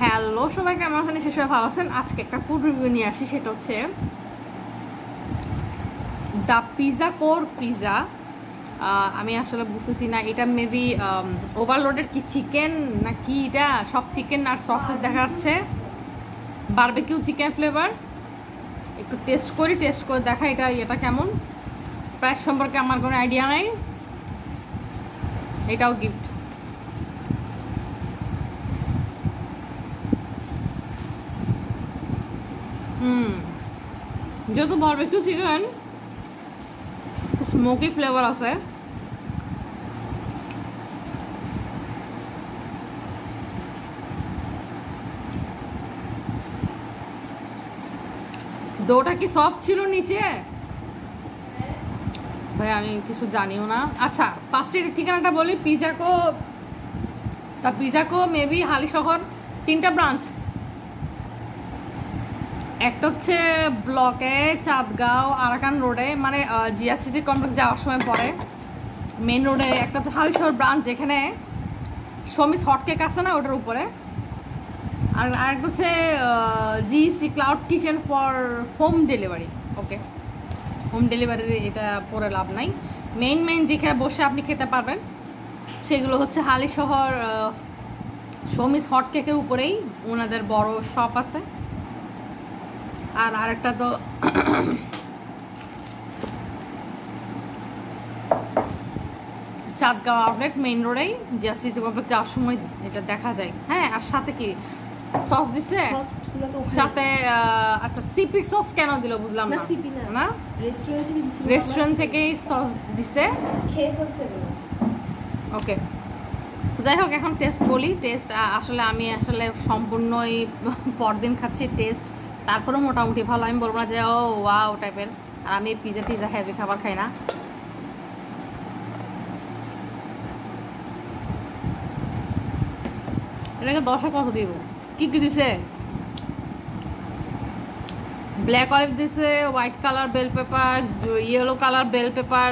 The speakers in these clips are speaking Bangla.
হ্যালো সবাই, কেমন আছেন? সবাই ভালো আছেন। আজকে একটা ফুড রিভিউ নিয়ে আসি, সেটা হচ্ছে দ্য পিজা কোর পিজা। আমি আসলে বুঝতেছি না এটা মেবি ওভারলোডের কি চিকেন না কি, এটা সব চিকেন আর সসেস দেখা যাচ্ছে, বারবিকিউ চিকেন ফ্লেভার। একটু টেস্ট করে দেখা এটা কেমন। প্রাইস সম্পর্কে আমার কোনো আইডিয়া নাই, এটাও গিফট। যেহেতু বারবিকিউ চিকেন, স্মোকি ফ্লেভার আছে। ডোটা কি সফট ছিল নিচে? ভাই আমি কিছু জানিও না। আচ্ছা, ফার্স্টের ঠিকানাটা বলি। পিজাকো মেবি হালিশহর 3টা ব্রাঞ্চ। একটা হচ্ছে ব্লকে চাঁদগাঁও আরাকান রোডে, মানে জিয়াসিটি কমপ্লেক্স যাওয়ার সময় পরে মেন রোডে। একটা হচ্ছে হালিশহর ব্রাঞ্চ, যেখানে শমিস হটকেক আছে না, ওটার উপরে। আর আরেকটা হচ্ছে GC cloud kitchen for home delivery. Okay, home delivery এটা পরে লাভ নাই। মেইন যেখানে বসে আপনি খেতে পারবেন সেগুলো হচ্ছে হালিশহর শমিস হটকেকের উপরেই ওনাদের বড় শপ আছে। আর আরেকটা তো চাঁদগাঁও আউটলেট মেইন রোডেই জিয়াসিটি কমপ্লেক্স যাওয়ার সময় এটা দেখা যায়। হ্যাঁ, আর সাথে কি সস দিছে সাথে? আচ্ছা, সিপির সস কেন দিল বুঝলাম না। রেস্টুরেন্ট থেকেই সস দিছে। ওকে, তো যাই হোক, এখন টেস্ট বলি। টেস্ট আসলে আমি সম্পূর্ণই পরদিন খাচ্ছি টেস্ট, তারপরেও মোটামুটি ভালো। আমি বলবো না যে ও ওয়াও টাইপের। আর আমি পিজা হেভি খাবার খাই না। এটাকে 10-এ কত দিব? কি দিছে? ব্ল্যাক অলিভ দিছে, white colour bell pepper, yellow colour bell pepper,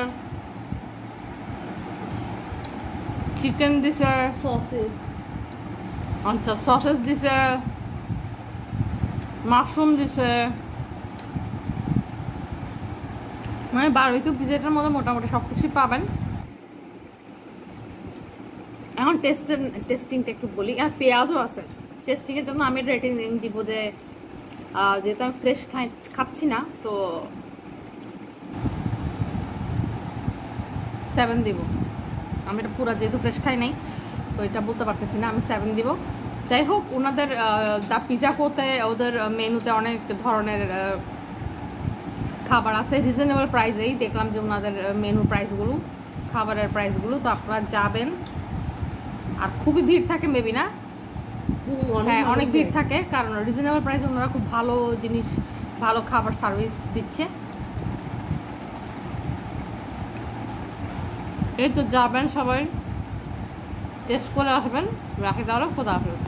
chicken দিছে, সসেস। আচ্ছা, সসেস দিছে, মাশরুম দিছে। মানে বারবিকিউ পিজাটার মধ্যে মোটামুটি সব কিছুই পাবেন। এখন টেস্টিংটা একটু বলি। আর পেঁয়াজও আছে। টেস্টিংয়ের জন্য আমি রেটিং দিব যে যেহেতু আমি ফ্রেশ খাচ্ছি না, তো 7 দিব। আমি এটা পুরো যেহেতু ফ্রেশ খাই নাই, তো এটা বলতে পারতেছি না, আমি 7 দিব। যাই হোক, ওনাদের দ্য পিজা কোতে ওদের মেনুতে অনেক ধরনের খাবার আছে রিজনেবল প্রাইসেই। দেখলাম যে ওনাদের মেনুর প্রাইসগুলো, খাবারের প্রাইসগুলো। তো আপনারা যাবেন। আর খুবই ভিড় থাকে মেবি না? হ্যাঁ, অনেক ভিড় থাকে, কারণ রিজনেবল প্রাইসে ওনারা খুব ভালো জিনিস, ভালো খাবার সার্ভিস দিচ্ছে। এই তো যাবেন সবাই, টেস্ট করে আসবেন। রাখি তাহলে, খোদা হাফেজ।